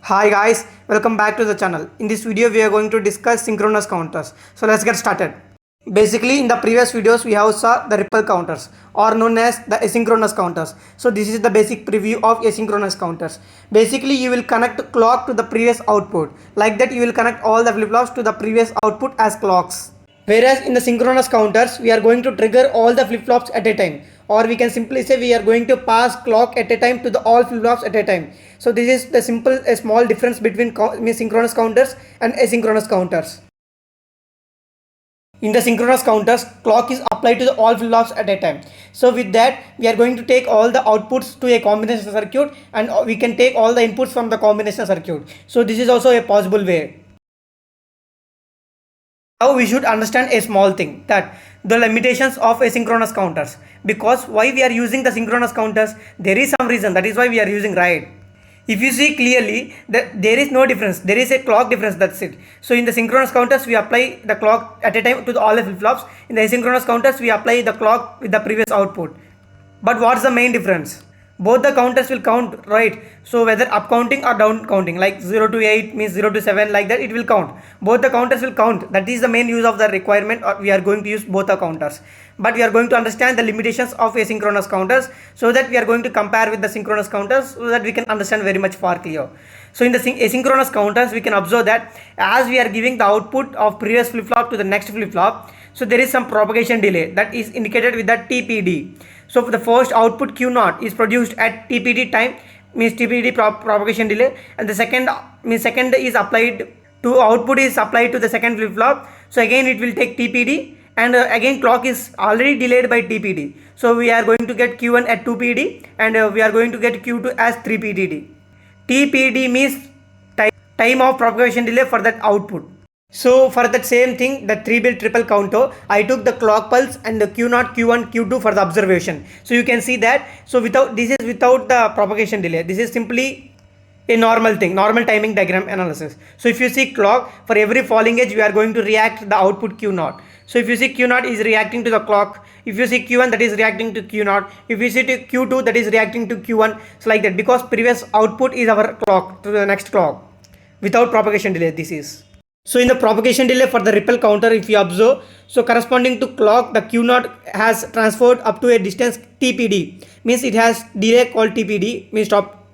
Hi guys, welcome back to the channel. In this video we are going to discuss synchronous counters. So let's get started. Basically in the previous videos we have saw the ripple counters or known as the asynchronous counters. So this is the basic preview of asynchronous counters. Basically you will connect clock to the previous output. Like that you will connect all the flip-flops to the previous output as clocks. Whereas in the synchronous counters, we are going to trigger all the flip-flops at a time, or we can simply say we are going to pass clock at a time to the all flip-flops at a time. So this is the a small difference between synchronous counters and asynchronous counters. In the synchronous counters, clock is applied to the all flip-flops at a time. So with that, we are going to take all the outputs to a combination circuit, and we can take all the inputs from the combination circuit. So this is also a possible way. Now we should understand a small thing, that the limitations of asynchronous counters, because why we are using the synchronous counters, there is some reason, that is why we are using, right? If you see clearly that there is no difference, there is a clock difference, that's it. So in the synchronous counters we apply the clock at a time to all the flip-flops. In the asynchronous counters we apply the clock with the previous output. But what's the main difference? Both the counters will count, right? So whether up counting or down counting, like 0 to 8 means 0 to 7, like that it will count. Both the counters will count. That is the main use of the requirement, or we are going to use both the counters. But we are going to understand the limitations of asynchronous counters, so that we are going to compare with the synchronous counters, so that we can understand very much far clear. So in the asynchronous counters we can observe that as we are giving the output of previous flip-flop to the next flip-flop, so there is some propagation delay that is indicated with the TPD. So for the first output Q0 is produced at TPD time, means TPD propagation delay, and the second is applied to output is applied to the second flip-flop. So again it will take TPD, and again clock is already delayed by TPD. So we are going to get Q1 at 2PD, and we are going to get Q2 as 3PDD. TPD means time of propagation delay for that output. So for that same thing, the 3-bit triple counter, I took the clock pulse and the Q0, Q1, Q2 for the observation. So you can see that. So this is without the propagation delay. This is simply a normal thing, normal timing diagram analysis. So if you see clock, for every falling edge, we are going to react the output Q0. So if you see Q0 is reacting to the clock, if you see Q1, that is reacting to Q0, if you see Q2, that is reacting to Q1, it's like that, because previous output is our clock to the next clock without propagation delay. This is. So in the propagation delay for the ripple counter, if you observe, so corresponding to clock, the Q0 has transferred up to a distance TPD, means it has delay called TPD, means stop.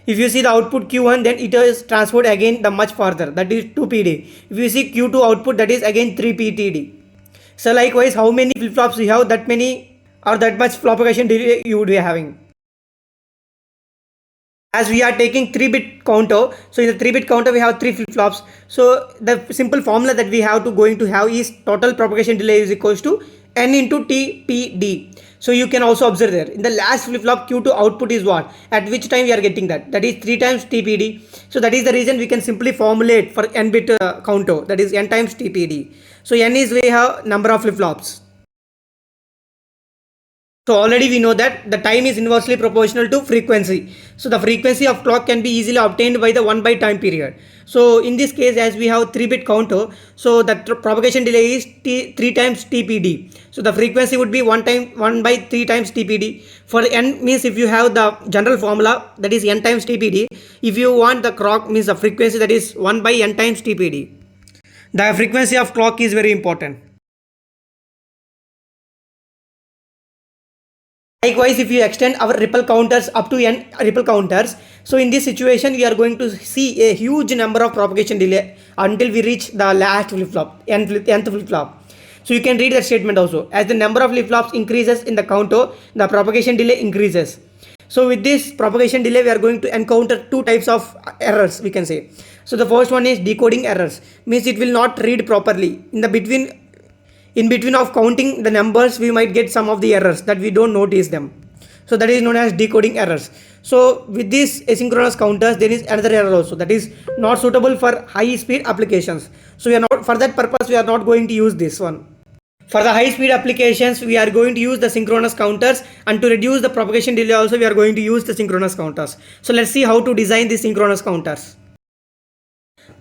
If you see the output Q1, then it is transferred again the much farther, that is 2PD. If you see Q2 output, that is again 3PTD. So likewise, how many flip-flops you have, that many or that much propagation delay you would be having. As we are taking 3-bit counter, so in the 3-bit counter we have 3 flip-flops. So the simple formula that we have to have is total propagation delay is equals to n into TPD. So you can also observe there in the last flip-flop Q2 output is what, at which time we are getting that is 3 times TPD. So that is the reason we can simply formulate for n-bit counter, that is n times TPD. So n is we have number of flip-flops. So already we know that the time is inversely proportional to frequency. So the frequency of clock can be easily obtained by the 1 by time period. So in this case, as we have 3-bit counter, so the propagation delay is 3 times TPD. So the frequency would be 1 by 3 times TPD. For n means if you have the general formula, that is n times TPD. If you want the clock means the frequency, that is 1 by n times TPD. The frequency of clock is very important. Likewise, if you extend our ripple counters up to n ripple counters, so in this situation we are going to see a huge number of propagation delay until we reach the last flip-flop, nth flip-flop. So you can read that statement also. As the number of flip-flops increases in the counter, the propagation delay increases. So with this propagation delay, we are going to encounter 2 types of errors, we can say. So the first one is decoding errors, means it will not read properly. In between of counting the numbers, we might get some of the errors that we don't notice them. So that is known as decoding errors. So with these asynchronous counters, there is another error also, that is not suitable for high speed applications. So we are not, for that purpose we are not going to use this one. For the high speed applications, we are going to use the synchronous counters, and to reduce the propagation delay also we are going to use the synchronous counters. So let's see how to design the synchronous counters.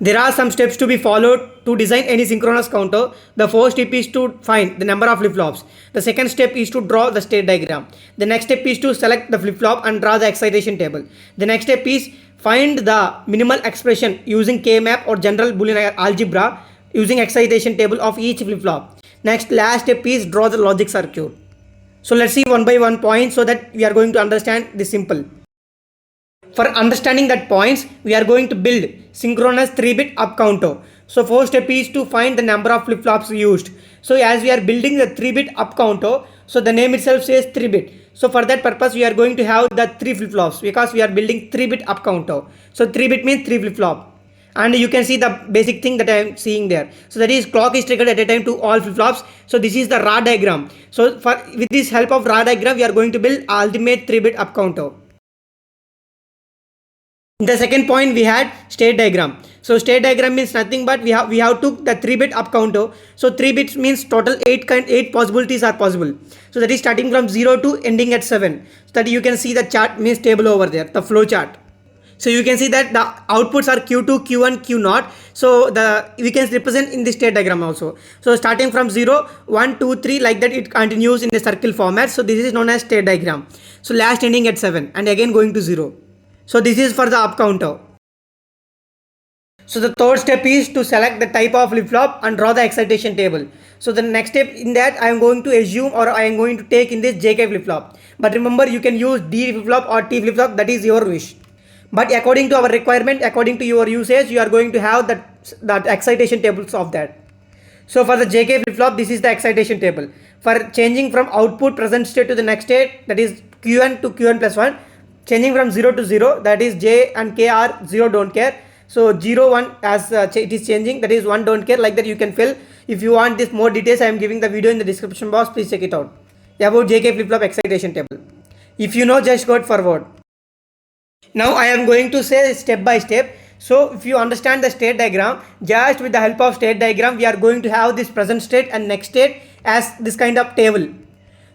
There are some steps to be followed to design any synchronous counter. The first step is to find the number of flip-flops. The second step is to draw the state diagram. The next step is to select the flip-flop and draw the excitation table. The next step is find the minimal expression using K-map or general Boolean algebra using excitation table of each flip-flop. Next, last step is draw the logic circuit. So let's see one by one point so that we are going to understand this simple. For understanding that points, we are going to build synchronous 3-bit up counter. So first step is to find the number of flip-flops used. So as we are building the 3-bit up counter, so the name itself says 3-bit. So for that purpose, we are going to have the 3 flip-flops because we are building 3-bit up counter. So 3-bit means 3 flip-flop. And you can see the basic thing that I am seeing there. So that is clock is triggered at a time to all flip-flops. So this is the raw diagram. So with this help of raw diagram, we are going to build ultimate 3-bit up counter. In the second point, we had state diagram. So state diagram means nothing but we have took the 3-bit up counter. So 3 bits means total 8 possibilities are possible. So that is starting from 0 to ending at 7. So that you can see the chart means table over there, the flow chart. So you can see that the outputs are Q2, Q1, Q0. So we can represent in the state diagram also. So starting from 0, 1, 2, 3 like that it continues in a circle format. So this is known as state diagram. So last ending at 7 and again going to 0. So this is for the up counter. So the third step is to select the type of flip-flop and draw the excitation table. So the next step in that I am going to assume or I am going to take in this JK flip-flop. But remember you can use D flip-flop or T flip-flop, that is your wish. But according to our requirement, according to your usage, you are going to have that excitation tables of that. So for the JK flip-flop, this is the excitation table. For changing from output present state to the next state, that is Qn to Qn plus 1. Changing from 0 to 0, that is J and K are 0 don't care. So 0 1 as it is changing, that is 1 don't care, like that you can fill. If you want this more details, I am giving the video in the description box, please check it out. About JK flip-flop excitation table. If you know, just go forward. Now I am going to say step by step. So if you understand the state diagram, just with the help of state diagram, we are going to have this present state and next state as this kind of table.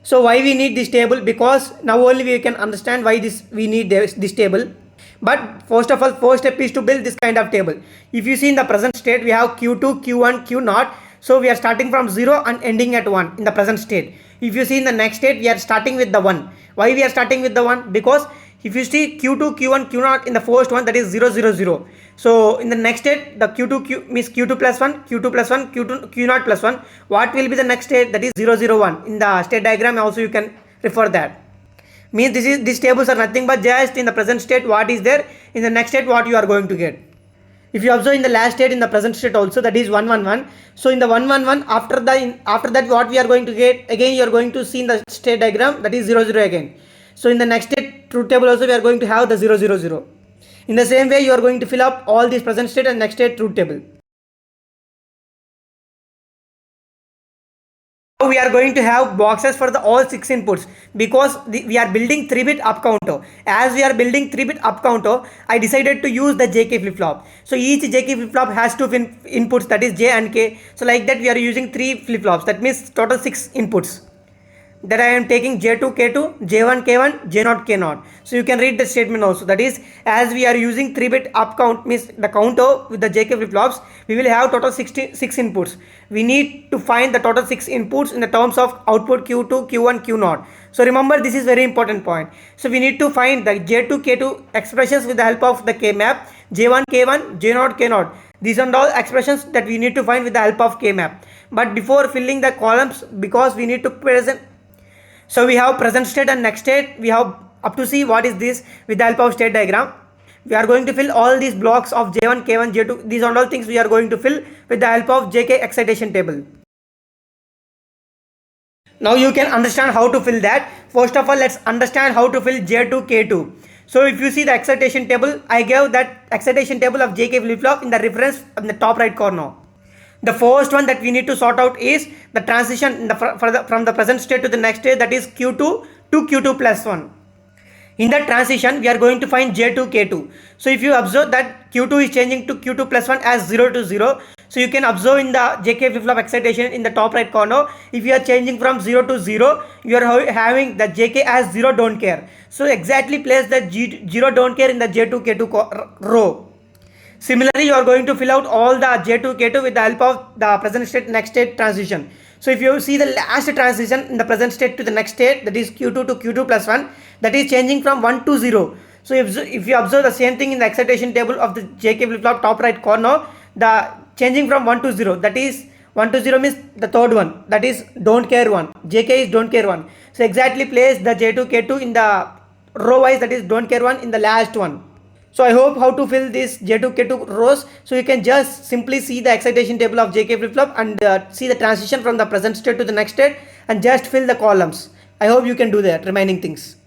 So why we need this table? Because now only we can understand why we need this table. But first of all, first step is to build this kind of table. If you see in the present state, we have Q2, Q1, Q0. So we are starting from 0 and ending at 1 in the present state. If you see in the next state, we are starting with the 1. Why we are starting with the 1? Because if you see Q2, Q1, Q0 in the first one, that is 0, 0, 0. So in the next state, the Q2 means Q2 plus 1, Q2 plus 1, Q2, Q0 plus 1. What will be the next state? That is 0, 0, 1. In the state diagram also you can refer that. Means these tables are nothing but just in the present state what is there, in the next state what you are going to get. If you observe in the last state, in the present state also, that is 1, 1, 1. So in the 1, 1, 1, after that what we are going to get, again you are going to see in the state diagram, that is 0, 0 again. So in the next state truth table also we are going to have the 0, 0, 0. In the same way you are going to fill up all these present state and next state truth table. Now we are going to have boxes for the all 6 inputs because we are building 3-bit up counter. As we are building 3-bit up counter, I decided to use the JK flip-flop. So each JK flip-flop has 2 inputs, that is J and K. So like that we are using 3 flip-flops, that means total 6 inputs. That I am taking J2, K2, J1, K1, J0, K0. So you can read the statement also. That is, as we are using 3-bit up count, means the counter with the JK flip-flops, we will have total 6 inputs. We need to find the total 6 inputs in the terms of output Q2, Q1, Q0. So remember, this is very important point. So we need to find the J2, K2 expressions with the help of the K-map, J1, K1, J0, K0. These are all expressions that we need to find with the help of K-map. But before filling the columns, because we need to present. So we have present state and next state. We have up to see what is this with the help of state diagram. We are going to fill all these blocks of J1, K1, J2. These are all things we are going to fill with the help of JK excitation table. Now you can understand how to fill that. First of all, let's understand how to fill J2, K2. So if you see the excitation table, I gave that excitation table of JK flip-flop in the reference in the top right corner. The first one that we need to sort out is the transition from the present state to the next state, that is Q2 to Q2 plus 1. In that transition, we are going to find J2, K2. So if you observe that Q2 is changing to Q2 plus 1 as 0 to 0. So you can observe in the JK flip-flop excitation in the top right corner, if you are changing from 0 to 0, you are having the JK as 0 don't care. So exactly place the 0 don't care in the J2, K2 row. Similarly, you are going to fill out all the J2 K2 with the help of the present state next state transition. So if you see the last transition in the present state to the next state, that is Q2 to Q2 plus 1, that is changing from 1 to 0. So if you observe the same thing in the excitation table of the JK flip flop top right corner, the changing from 1 to 0, that is 1 to 0 means the third one, that is don't care one. JK is don't care one. So exactly place the J2 K2 in the row wise, that is don't care one, in the last one. So I hope how to fill this J2 K2 rows. So you can just simply see the excitation table of JK flip flop and see the transition from the present state to the next state and just fill the columns. I hope you can do that remaining things.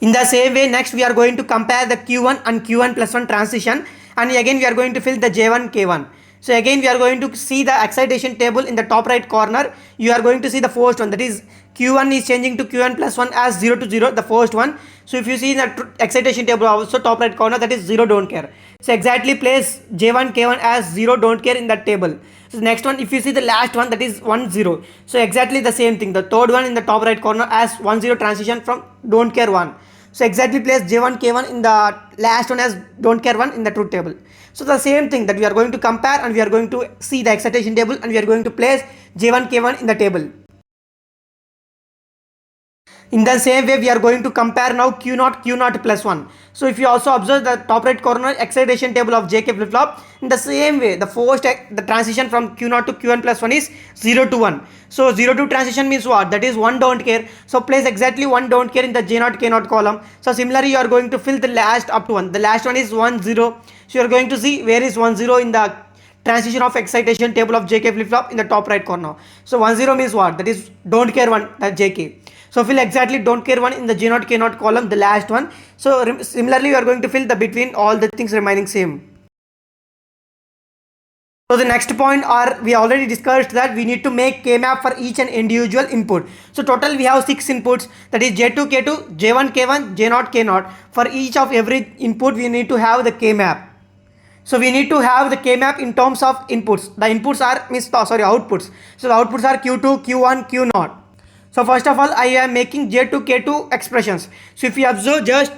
In the same way, next we are going to compare the Q1 and Q1 plus 1 transition, and again we are going to fill the J1 K1. So again we are going to see the excitation table in the top right corner. You are going to see the first one, that is Q1 is changing to Q1 plus 1 as 0 to 0, the first one. So if you see the excitation table also top right corner, that is 0 don't care. So exactly place J1 K1 as 0 don't care in that table. So the next one, if you see the last one, that is 1 0. So exactly the same thing, the third one in the top right corner as 1 0 transition from don't care 1. So exactly place J1 K1 in the last one as don't care 1 in the truth table. So the same thing that we are going to compare, and we are going to see the excitation table and we are going to place J1 K1 in the table. In the same way, we are going to compare now Q0 plus 1. So if you also observe the top right corner excitation table of JK flip flop, in the same way, the transition from Q0 to Q1 plus 1 is 0 to 1. So 0 to transition means what? That is 1 don't care. So place exactly 1 don't care in the J0 K0 column. So similarly, you are going to fill the last up to 1. The last one is 1 0. So you are going to see where is 1 0 in the transition of excitation table of JK flip flop in the top right corner. So 1 0 means what? That is don't care 1, that JK. So fill exactly don't care 1 in the J0 K0 column, the last one. So similarly, you are going to fill the between all the things remaining same. So the next point, or we already discussed that we need to make K-map for each and individual input. So total we have 6 inputs, that is J2 K2, J1 K1, J0 K0. For each of every input we need to have the K-map. So we need to have the K-map in terms of inputs. The inputs are outputs. So the outputs are Q2, Q1, Q0. So first of all, I am making J2 K2 expressions. So if you observe, just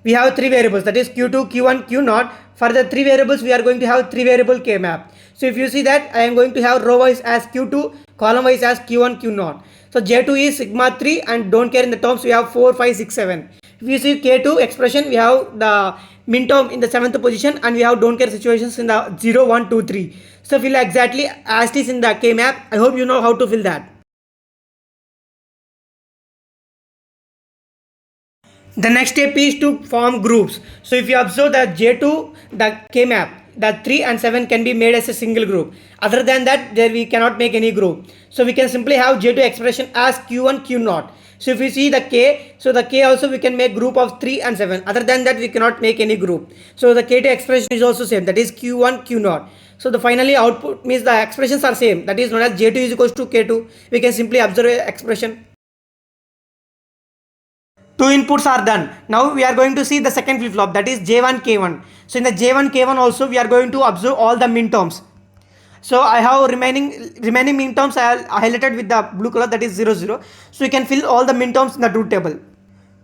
we have 3 variables, that is Q2, Q1, Q0. For the 3 variables, we are going to have 3 variable K-map. So if you see that, I am going to have row wise as Q2, column wise as Q1, Q0. So J2 is sigma 3, and don't care in the terms, we have 4, 5, 6, 7. If you see K2 expression, we have the min term in the 7th position, and we have don't care situations in the 0, 1, 2, 3. So fill exactly as it is in the K-map. I hope you know how to fill that. The next step is to form groups. So if you observe that J2, the K-map, the 3 and 7 can be made as a single group. Other than that, there we cannot make any group. So we can simply have J2 expression as Q1, Q0. So if you see the K, so the K also we can make group of 3 and 7. Other than that, we cannot make any group. So the K2 expression is also same, that is Q1, Q0. So the finally output means the expressions are same, that is known as J2 is equals to K2. We can simply observe a expression. 2 inputs are done. Now we are going to see the second flip flop, that is J1 K1. So in the J1 K1 also we are going to observe all the min terms. So I have remaining min terms I highlighted with the blue color, that is 0 0. So you can fill all the min terms in the truth table.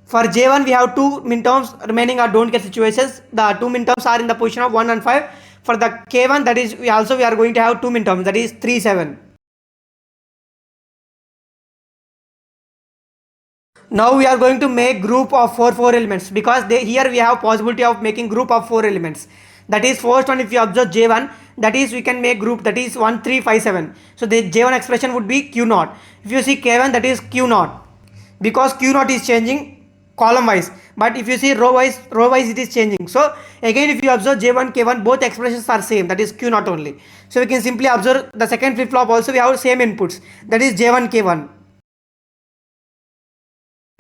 For J1 we have 2 min terms, remaining are don't care situations. The 2 min terms are in the position of 1 and 5. For the K1, that is we are going to have 2 min terms, that is 3, 7. Now we are going to make group of 4 elements, because here we have possibility of making group of 4 elements. That is first one, if you observe J1, that is we can make group, that is 1, 3, 5, 7. So the J1 expression would be Q0. If you see K1, that is Q0, because Q0 is changing column wise, but if you see row wise it is changing. So again, if you observe J1 K1, both expressions are same, that is Q0 only. So we can simply observe the second flip flop also we have same inputs, that is J1 K1.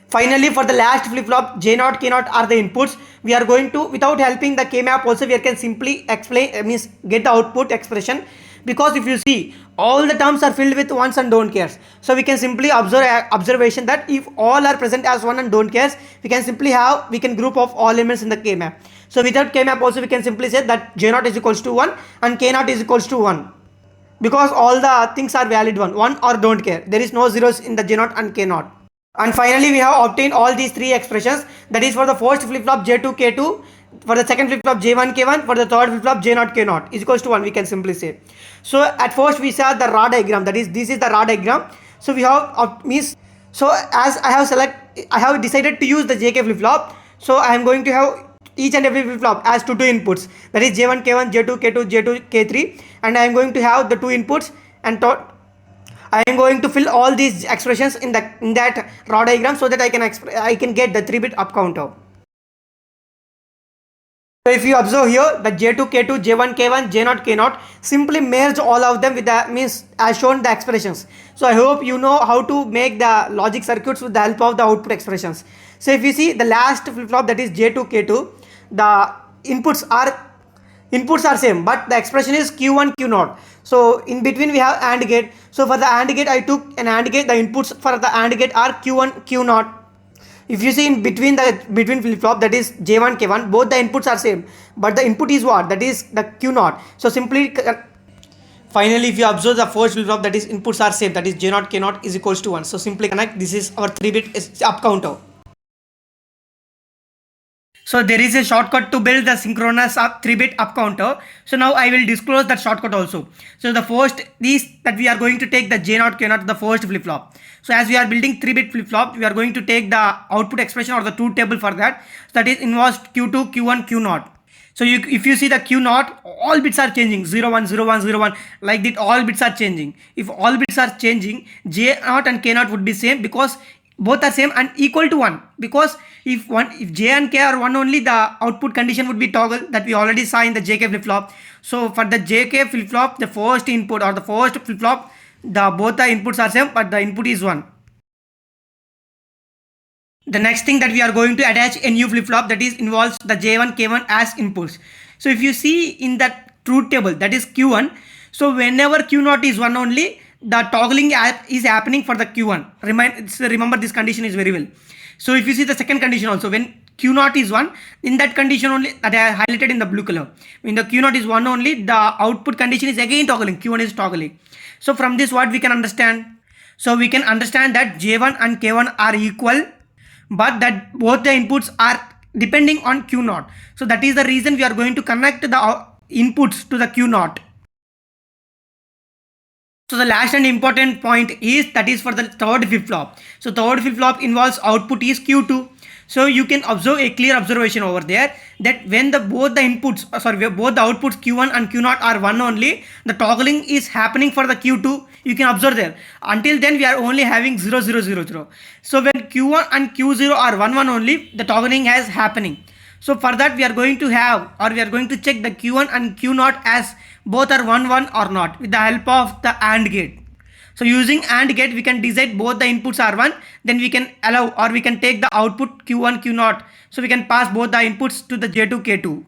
Finally, for the last flip flop, J0, K0 are the inputs. We are going to, without helping the K-map also, we can simply explain, means get the output expression. Because if you see, all the terms are filled with ones and don't cares. So we can simply observe observation that if all are present as 1 and don't cares, we can group of all elements in the K-map. So without K-map also, we can simply say that J0 is equals to 1 and K0 is equals to 1. Because all the things are valid 1 or don't care. There is no zeros in the J0 and K0. And finally, we have obtained all these 3 expressions. That is for the first flip flop J2 K2, for the second flip flop J1 K1, for the third flip flop J0 K0 is equals to 1, we can simply say. So at first we saw the raw diagram, that is this is the raw diagram. So we have means, so as I have decided to use the JK flip flop, so I am going to have each and every flip flop as two inputs, that is J1 K1, J2 K2, J2 K3, and I am going to have the two inputs, and I am going to fill all these expressions in that raw diagram so that I can get the 3-bit up counter. So if you observe here, the J2 K2, J1 K1, J0 K0, simply merge all of them with the means as shown the expressions. So I hope you know how to make the logic circuits with the help of the output expressions. So if you see the last flip flop, that is J2 K2, the inputs are same, but the expression is Q1 Q0. So in between we have AND gate. So for the AND gate, I took an AND gate. The inputs for the AND gate are Q1 Q0. If you see in between flip flop, that is J1 K1, both the inputs are same, but the input is what? That is the Q0. So simply finally, if you observe the first flip flop, that is inputs are same, that is J0 K0 is equals to 1. So simply connect. This is our 3-bit up counter. So there is a shortcut to build the synchronous 3-bit up counter. So now I will disclose that shortcut also. So the first is that we are going to take the J0 K0 to the first flip flop. So as we are building 3-bit flip flop, we are going to take the output expression or the truth table for that. So that is involves Q2, Q1, Q0. So if you see the Q0, all bits are changing, 0, 1, 0, 1, 0, 1, like that all bits are changing. If all bits are changing, J0 and K0 would be same because both are same and equal to 1, because if J and K are 1 only, the output condition would be toggle, that we already saw in the JK flip flop. So for the JK flip flop, the first input or the first flip flop, both the inputs are same, but the input is 1. The next thing that we are going to attach a new flip flop, that is involves the J1 K1 as inputs. So if you see in that truth table, that is Q1, so whenever Q0 is 1 only, the toggling is happening for the Q1. Remember this condition is very well. So if you see the second condition also, when Q0 is 1, in that condition only, that I highlighted in the blue color, when the Q0 is 1 only, the output condition is again toggling, Q1 is toggling. So from this what we can understand? So we can understand that J1 and K1 are equal, but that both the inputs are depending on Q0. So that is the reason we are going to connect the inputs to the Q0. So the last and important point is that is for the third flip flop. So third flip flop involves output is Q2. So you can observe a clear observation over there that when both the outputs Q1 and Q0 are 1 only, the toggling is happening for the Q2. You can observe there. Until then we are only having 0, 0, 0, 0. So when Q1 and Q0 are 1, 1 only, the toggling is happening. So for that we are going to check the Q1 and Q0 as both are 1, 1 or not with the help of the AND gate. So using AND gate, we can decide both the inputs are 1, then we can allow or we can take the output Q1, Q0. So we can pass both the inputs to the J2, K2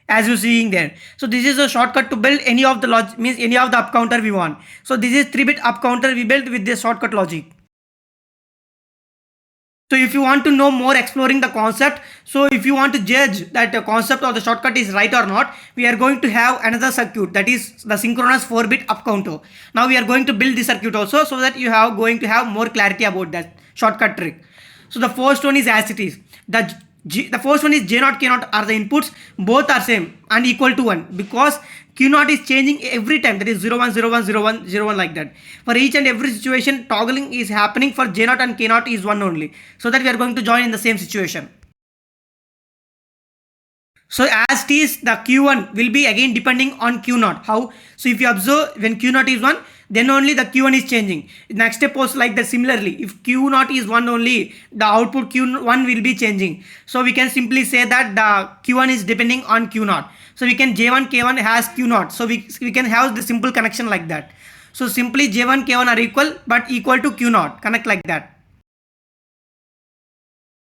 as you seeing there. So this is a shortcut to build any of the any of the up counter we want. So this is 3-bit up counter we built with this shortcut logic. So if you want to know more exploring the concept, so if you want to judge that the concept of the shortcut is right or not, we are going to have another circuit, that is the synchronous 4-bit up counter. Now we are going to build the circuit also so that you are going to have more clarity about that shortcut trick. So the first one is as it is. The first one is J0 K0 are the inputs, both are same and equal to 1 because Q0 is changing every time, that is 0, 1, 0, 1, 0, 1, 0, 1 like that. For each and every situation, toggling is happening for J0 and K0 is 1 only. So that we are going to join in the same situation. So as it is, the Q1 will be again depending on Q0. How? So if you observe when Q0 is 1, then only the Q1 is changing. Next step was like that similarly. If Q0 is 1 only, the output Q1 will be changing. So we can simply say that the Q1 is depending on Q0. So we can J1 K1 has Q0. So we can have the simple connection like that. So simply J1 K1 are equal but equal to Q0. Connect like that.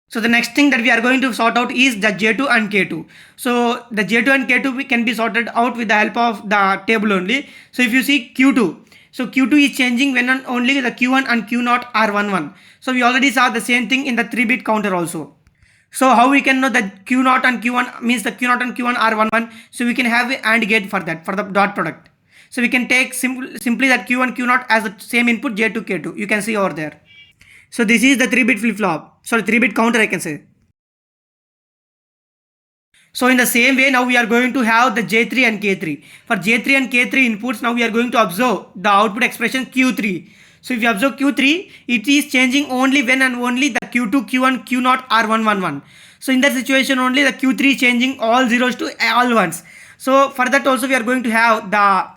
So the next thing that we are going to sort out is the J2 and K2. So the J2 and K2 can be sorted out with the help of the table only. So if you see Q2, so Q2 is changing when only the Q1 and Q0 are 1, 1. So we already saw the same thing in the 3-bit counter also. So how we can know that Q0 and Q1 means the Q0 and Q1 are 1, 1. So we can have an AND gate for that, for the dot product. So we can take simply that Q1, Q0 as the same input J2, K2. You can see over there. So this is the 3-bit flip flop. Sorry, 3-bit counter I can say. So in the same way, now we are going to have the J3 and K3. For J3 and K3 inputs, now we are going to observe the output expression Q3. So if you observe Q3, it is changing only when and only the Q2, Q1, Q0 are 1, 1, 1. So in that situation only the Q3 changing all zeros to all ones. So for that also we are going to have the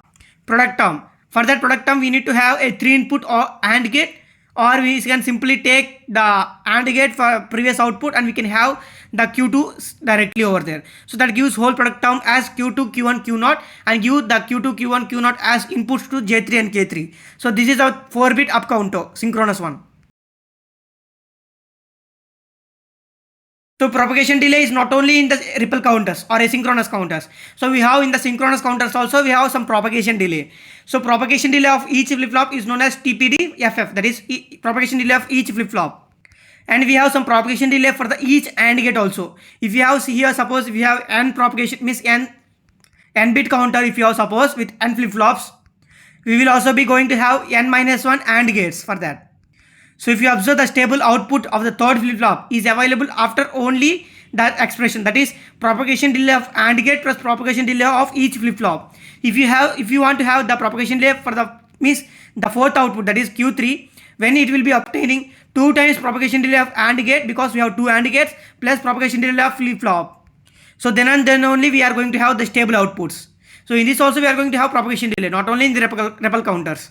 product term. For that product term we need to have a 3 input or AND gate, or we can simply take the AND gate for previous output and we can have the Q2 directly over there. So that gives whole product term as Q2, Q1, Q0 and give the Q2, Q1, Q0 as inputs to J3 and K3. So this is our 4-bit up counter, synchronous one. So propagation delay is not only in the ripple counters or asynchronous counters. So we have in the synchronous counters also we have some propagation delay. So propagation delay of each flip-flop is known as TPD FF, that is propagation delay of each flip-flop. And we have some propagation delay for the each AND gate also. If you have here, suppose if you have n propagation means n bit counter, if you have suppose with n flip-flops, we will also be going to have n minus 1 AND gates for that. So if you observe the stable output of the third flip-flop is available after only that expression, that is propagation delay of AND gate plus propagation delay of each flip-flop. If you want to have the propagation delay for the means the fourth output, that is Q3, when it will be obtaining 2 times propagation delay of AND gate, because we have 2 AND gates plus propagation delay of flip-flop. So then and then only we are going to have the stable outputs. So in this also we are going to have propagation delay, not only in the ripple counters.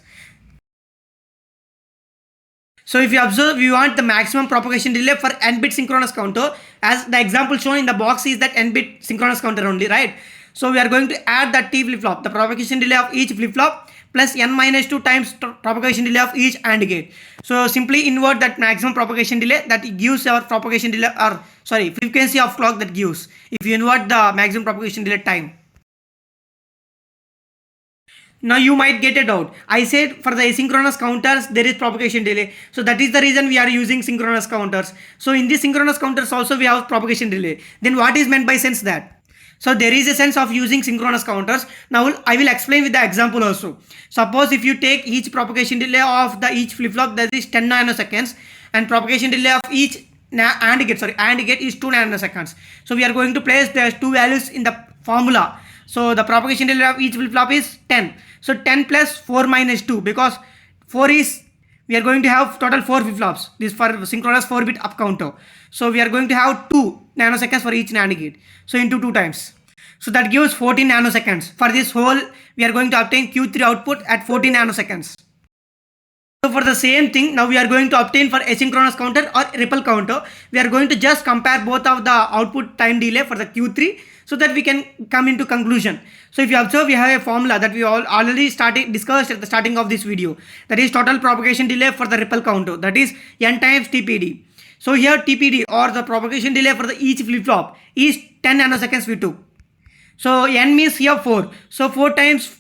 So if you observe, we want the maximum propagation delay for n-bit synchronous counter, as the example shown in the box is that n-bit synchronous counter only, right? So we are going to add that T flip-flop, the propagation delay of each flip-flop plus n minus 2 times propagation delay of each AND gate. So simply invert that maximum propagation delay that gives our propagation delay, or sorry, frequency of clock that gives, if you invert the maximum propagation delay time. Now you might get a doubt. I said for the asynchronous counters there is propagation delay. So that is the reason we are using synchronous counters. So in this synchronous counters also we have propagation delay. Then what is meant by sense that? So there is a sense of using synchronous counters. Now I will explain with the example also. Suppose if you take each propagation delay of the each flip-flop, that is 10 nanoseconds, and propagation delay of each AND gate is 2 nanoseconds. So we are going to place the two values in the formula. So the propagation delay of each flip-flop is 10. So 10 plus 4 minus 2, because 4 is, we are going to have total 4 flip-flops. This for synchronous 4-bit up counter. So we are going to have 2 nanoseconds for each AND gate. So into 2 times. So that gives 14 nanoseconds. For this whole, we are going to obtain Q3 output at 14 nanoseconds. So for the same thing, now we are going to obtain for asynchronous counter or ripple counter. We are going to just compare both of the output time delay for the Q3, so that we can come into conclusion. So if you observe, we have a formula that we already discussed at the starting of this video. That is total propagation delay for the ripple counter. That is n times TPD. So here TPD, or the propagation delay for the each flip-flop, is 10 nanoseconds we took. So n means here 4. So 4 times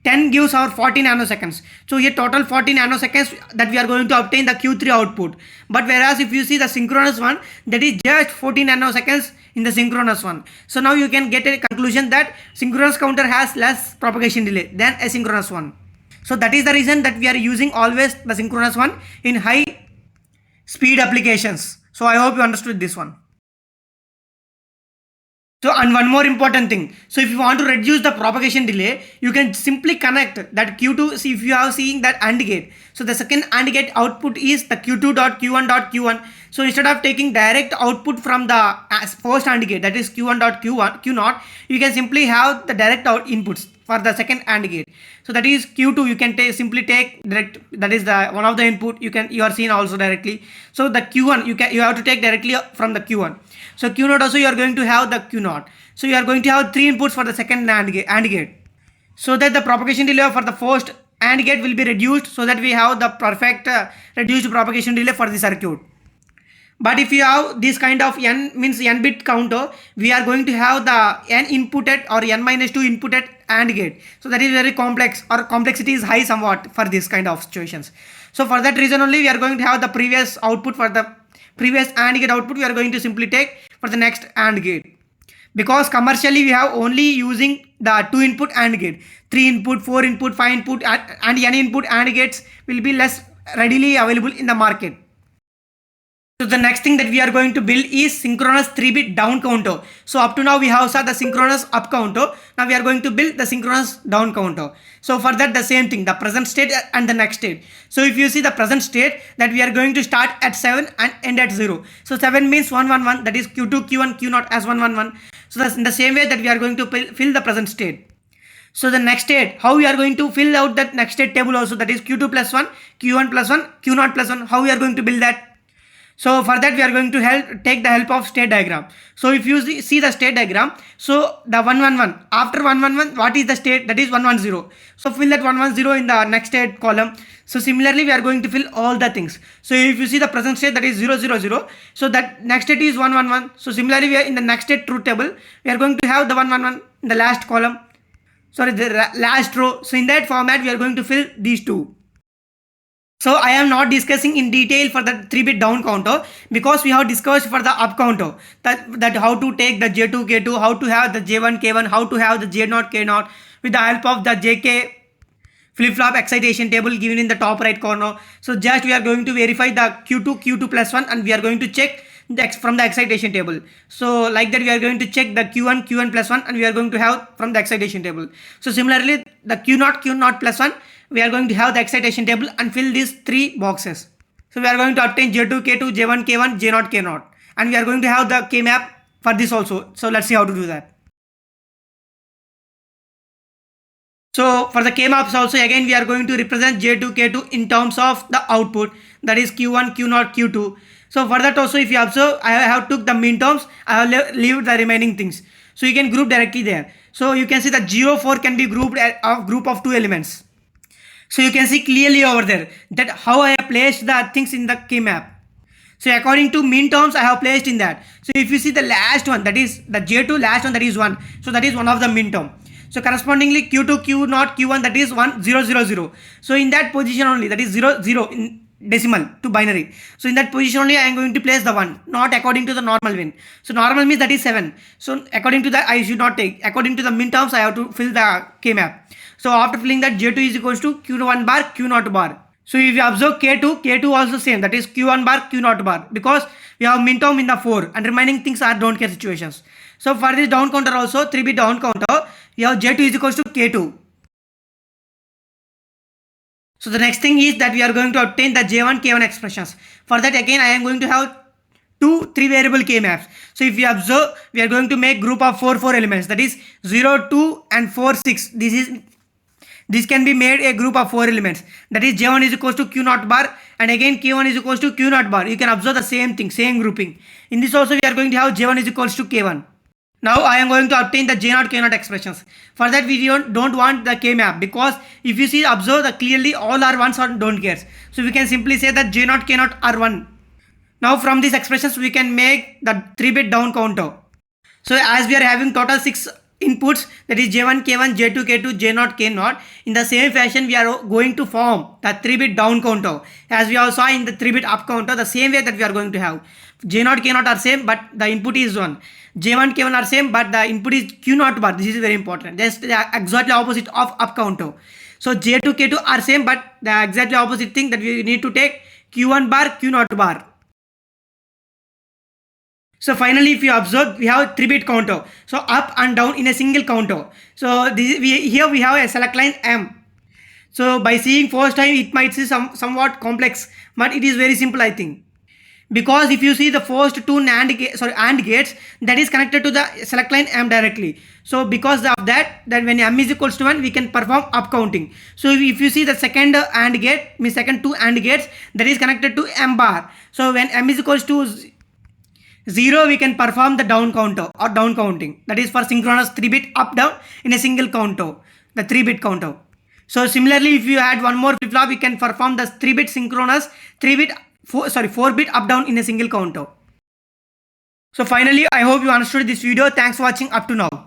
10 gives our 40 nanoseconds. So here total 40 nanoseconds that we are going to obtain the Q3 output. But whereas if you see the synchronous one, that is just 14 nanoseconds in the synchronous one. So now you can get a conclusion that synchronous counter has less propagation delay than asynchronous one. So that is the reason that we are using always the synchronous one in high speed applications. So I hope you understood this one. So and one more important thing. So if you want to reduce the propagation delay, you can simply connect that Q2. See, if you are seeing that AND gate, so the second AND gate output is the Q2.Q1.Q1. So instead of taking direct output from the first AND gate, that is Q1.Q0, you can simply have the direct inputs for the second AND gate. So that is Q2. You can simply take direct. That is the one of the input. You are seeing also directly. So the Q1 you have to take directly from the Q1. So Q0 also you are going to have the Q0. So you are going to have 3 inputs for the second AND gate. So that the propagation delay for the first AND gate will be reduced, so that we have the perfect reduced propagation delay for the circuit. But if you have this kind of n means n bit counter, we are going to have the n inputted or n minus 2 inputted AND gate. So that is very complex, or complexity is high somewhat for this kind of situations. So for that reason only we are going to have the previous output for the previous AND gate output we are going to simply take for the next AND gate. Because commercially we have only using the 2 input AND gate. 3 input, 4 input, 5 input and n input AND gates will be less readily available in the market. So the next thing that we are going to build is synchronous 3-bit down counter. So up to now we have saw the synchronous up counter. Now we are going to build the synchronous down counter. So for that the same thing, the present state and the next state. So if you see the present state, that we are going to start at 7 and end at 0. So 7 means 111, that is Q2, Q1, Q0 as 111. So that's in the same way that we are going to fill the present state. So the next state, how we are going to fill out that next state table also, that is Q2 plus 1, Q1 plus 1, Q0 plus 1, how we are going to build that? So for that we are going to take the help of state diagram. So if you see the state diagram, so the 111, after 111 what is the state? That is 110. So fill that 110 in the next state column. So similarly we are going to fill all the things. So if you see the present state, that is 000, so that next state is 111. So similarly we are in the next state truth table, we are going to have the 111 in the last column, sorry, the last row. So in that format we are going to fill these two. So I am not discussing in detail for the 3-bit down counter, because we have discussed for the up counter that how to take the J2 K2, how to have the J1 K1, how to have the J0 K0 with the help of the JK flip-flop excitation table given in the top right corner. So just we are going to verify the Q2 plus 1 and we are going to check from the excitation table. So like that we are going to check the Q1 plus 1 and we are going to have from the excitation table. So similarly the Q0 plus 1, we are going to have the excitation table and fill these 3 boxes. So we are going to obtain J2 K2, J1 K1, J0 K0, and we are going to have the K map for this also. So let's see how to do that. So for the K maps also, again we are going to represent J2 K2 in terms of the output, that is Q1 Q0 Q2. So for that also, if you observe, I have took the min terms, I have leave the remaining things. So you can group directly there. So you can see that 0 4 can be grouped as a group of 2 elements. So you can see clearly over there that how I have placed the things in the K map. So according to min terms, I have placed in that. So if you see the last one, that is the J2 last one, that is 1. So that is one of the min term. So correspondingly Q2, Q0, Q1, that is 1 0 0 0. So in that position only, that is 0 0 in decimal to binary. So in that position only I am going to place the 1, not according to the normal win. So normal means that is 7. So according to that I should not take. According to the min terms I have to fill the K map. So after filling that, J2 is equals to Q1 bar, Q0 bar. So if you observe K2 also same, that is Q1 bar, Q0 bar, because we have min term in the 4 and remaining things are don't care situations. So for this down counter also, 3-bit down counter, we have J2 is equals to K2. So the next thing is that we are going to obtain the J1 K1 expressions. For that again I am going to have 2 3 variable K maps. So if you observe, we are going to make group of 4 elements, that is 0 2 and 4 6. This can be made a group of 4 elements, that is J1 is equals to Q0 bar and again K1 is equals to Q0 bar. You can observe the same thing, same grouping. In this also we are going to have J1 is equals to K1. Now I am going to obtain the J0 K0 expressions. For that we don't want the K map, because if you see, observe that clearly all are 1s or don't cares. So we can simply say that J0 K0 are 1. Now from these expressions we can make the 3-bit down counter. So as we are having total 6 inputs, that is J1 K1, J2 K2, J0 K0, in the same fashion we are going to form the 3-bit down counter as we also saw in the 3-bit up counter. The same way that we are going to have J0 K0 are same but the input is 1. J1 K1 are same but the input is Q0 bar. This is very important. Just the exactly opposite of up counter. So J2 K2 are same but the exactly opposite thing that we need to take Q1 bar, Q0 bar. So finally if you observe, we have 3-bit counter. So up and down in a single counter. So here we have a select line M. So by seeing first time it might seem somewhat complex, but it is very simple I think. Because if you see the first 2 AND gates, that is connected to the select line M directly. So because of that, when M is equals to 1, we can perform up counting. So if you see the second AND gate, means second 2 AND gates, that is connected to M bar. So when M is equals to 0, we can perform the down counter or down counting. That is for synchronous 3-bit up down in a single counter, the 3-bit counter. So similarly, if you add one more flip flop, we can perform the 3-bit synchronous 4-bit up down in a single counter. So finally, I hope you understood this video. Thanks for watching up to now.